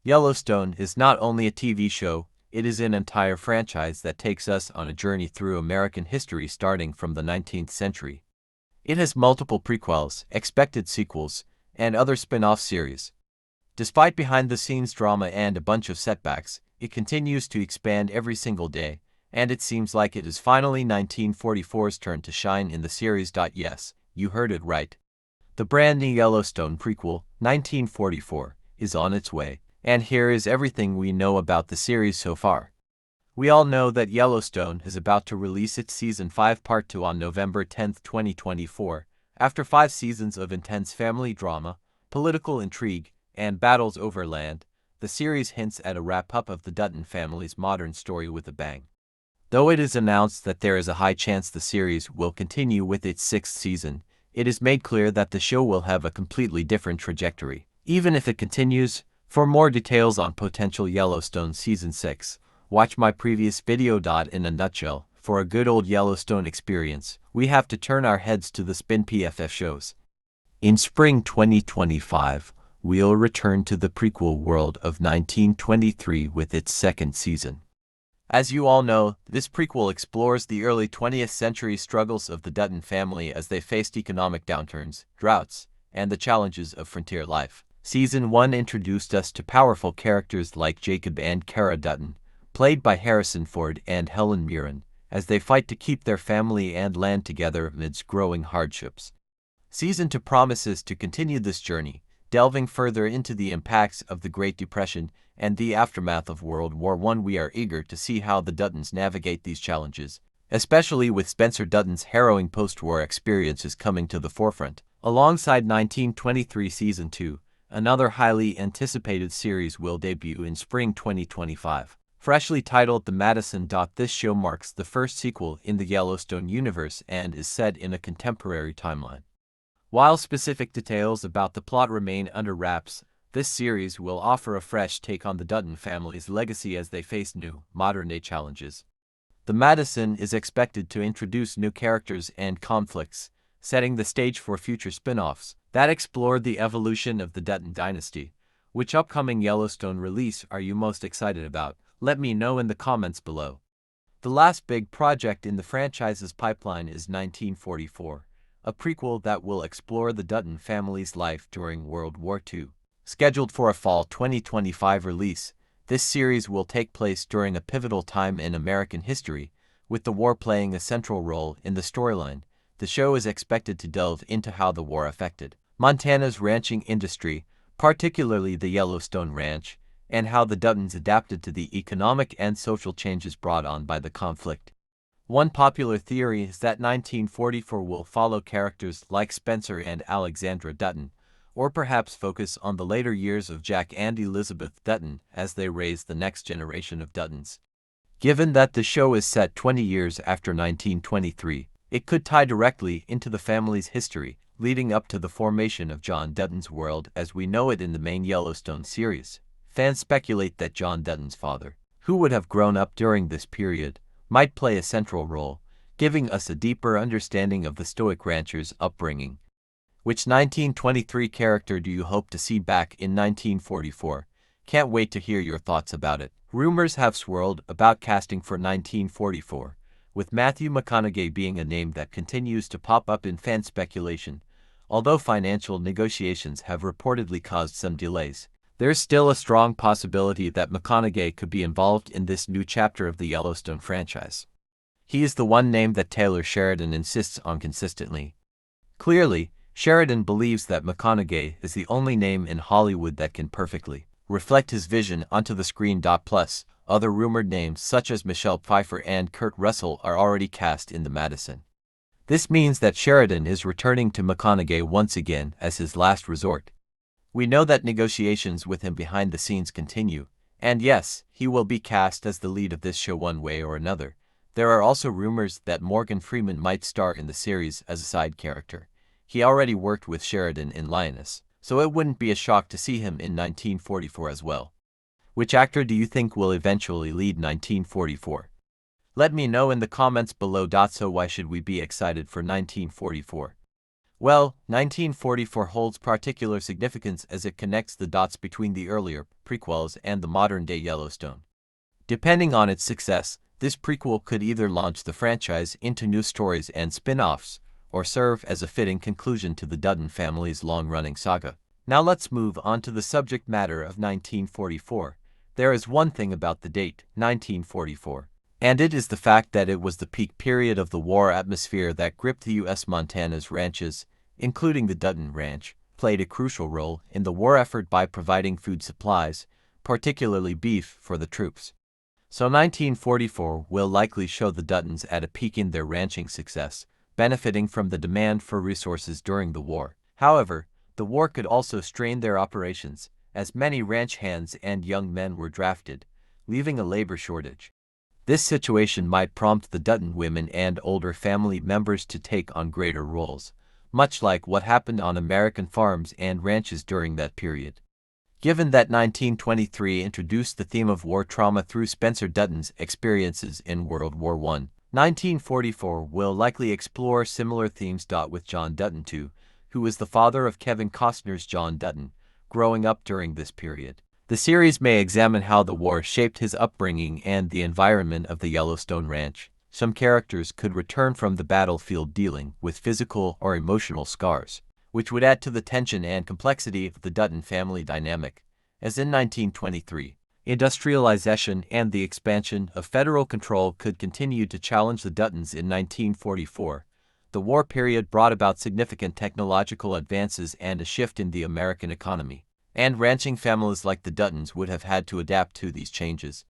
Yellowstone is not only a TV show, it is an entire franchise that takes us on a journey through American history starting from the 19th century. It has multiple prequels, expected sequels, and other spin-off series. Despite behind-the-scenes drama and a bunch of setbacks, it continues to expand every single day, and it seems like it is finally 1944's turn to shine in the series. Yes, you heard it right. The brand new Yellowstone prequel, 1944, is on its way, and here is everything we know about the series so far. We all know that Yellowstone is about to release its Season 5 Part 2 on November 10, 2024, after 5 seasons of intense family drama, political intrigue, and battles over land. The series hints at a wrap-up of the Dutton family's modern story with a bang. Though it is announced that there is a high chance the series will continue with its 6th season, it is made clear that the show will have a completely different trajectory, even if it continues. For more details on potential Yellowstone Season 6, watch my previous video. In a nutshell, for a good old Yellowstone experience, we have to turn our heads to the Spin PFF shows. In spring 2025, we'll return to the prequel world of 1923 with its 2nd season. As you all know, this prequel explores the early 20th century struggles of the Dutton family as they faced economic downturns, droughts, and the challenges of frontier life. Season 1 introduced us to powerful characters like Jacob and Cara Dutton, played by Harrison Ford and Helen Mirren, as they fight to keep their family and land together amidst growing hardships. Season 2 promises to continue this journey, delving further into the impacts of the Great Depression and the aftermath of World War I. We are eager to see how the Duttons navigate these challenges, especially with Spencer Dutton's harrowing post-war experiences coming to the forefront. Alongside 1923 Season 2, another highly anticipated series will debut in spring 2025. Freshly titled The Madison. This show marks the first sequel in the Yellowstone universe and is set in a contemporary timeline. While specific details about the plot remain under wraps, this series will offer a fresh take on the Dutton family's legacy as they face new, modern-day challenges. The Madison is expected to introduce new characters and conflicts, setting the stage for future spin-offs that explore the evolution of the Dutton dynasty. Which upcoming Yellowstone release are you most excited about? Let me know in the comments below. The last big project in the franchise's pipeline is 1944, a prequel that will explore the Dutton family's life during World War II. Scheduled for a fall 2025 release, this series will take place during a pivotal time in American history, with the war playing a central role in the storyline. The show is expected to delve into how the war affected Montana's ranching industry, particularly the Yellowstone Ranch, and how the Duttons adapted to the economic and social changes brought on by the conflict. One popular theory is that 1944 will follow characters like Spencer and Alexandra Dutton, or perhaps focus on the later years of Jack and Elizabeth Dutton as they raise the next generation of Duttons. Given that the show is set 20 years after 1923, it could tie directly into the family's history, leading up to the formation of John Dutton's world as we know it in the main Yellowstone series. Fans speculate that John Dutton's father, who would have grown up during this period, might play a central role, giving us a deeper understanding of the stoic rancher's upbringing. Which 1923 character do you hope to see back in 1944? Can't wait to hear your thoughts about it. Rumors have swirled about casting for 1944, with Matthew McConaughey being a name that continues to pop up in fan speculation. Although financial negotiations have reportedly caused some delays, there's still a strong possibility that McConaughey could be involved in this new chapter of the Yellowstone franchise. He is the one name that Taylor Sheridan insists on consistently. Clearly, Sheridan believes that McConaughey is the only name in Hollywood that can perfectly reflect his vision onto the screen. Plus, other rumored names such as Michelle Pfeiffer and Kurt Russell are already cast in the Madison. This means that Sheridan is returning to McConaughey once again as his last resort. We know that negotiations with him behind the scenes continue, and yes, he will be cast as the lead of this show one way or another. There are also rumors that Morgan Freeman might star in the series as a side character. He already worked with Sheridan in Lioness, so it wouldn't be a shock to see him in 1944 as well. Which actor do you think will eventually lead 1944? Let me know in the comments below. So why should we be excited for 1944? Well, 1944 holds particular significance as it connects the dots between the earlier prequels and the modern-day Yellowstone. Depending on its success, this prequel could either launch the franchise into new stories and spin-offs, or serve as a fitting conclusion to the Dutton family's long-running saga. Now let's move on to the subject matter of 1944. There is one thing about the date, 1944, and it is the fact that it was the peak period of the war atmosphere that gripped the U.S. Montana's ranches, including the Dutton Ranch, played a crucial role in the war effort by providing food supplies, particularly beef, for the troops. So 1944 will likely show the Duttons at a peak in their ranching success, benefiting from the demand for resources during the war. However, the war could also strain their operations, as many ranch hands and young men were drafted, leaving a labor shortage. This situation might prompt the Dutton women and older family members to take on greater roles, much like what happened on American farms and ranches during that period. Given that 1923 introduced the theme of war trauma through Spencer Dutton's experiences in World War I, 1944 will likely explore similar themes. With John Dutton too, who was the father of Kevin Costner's John Dutton, growing up during this period. The series may examine how the war shaped his upbringing and the environment of the Yellowstone Ranch. Some characters could return from the battlefield dealing with physical or emotional scars, which would add to the tension and complexity of the Dutton family dynamic. As in 1923, industrialization and the expansion of federal control could continue to challenge the Duttons. In 1944, the war period brought about significant technological advances and a shift in the American economy, and ranching families like the Duttons would have had to adapt to these changes.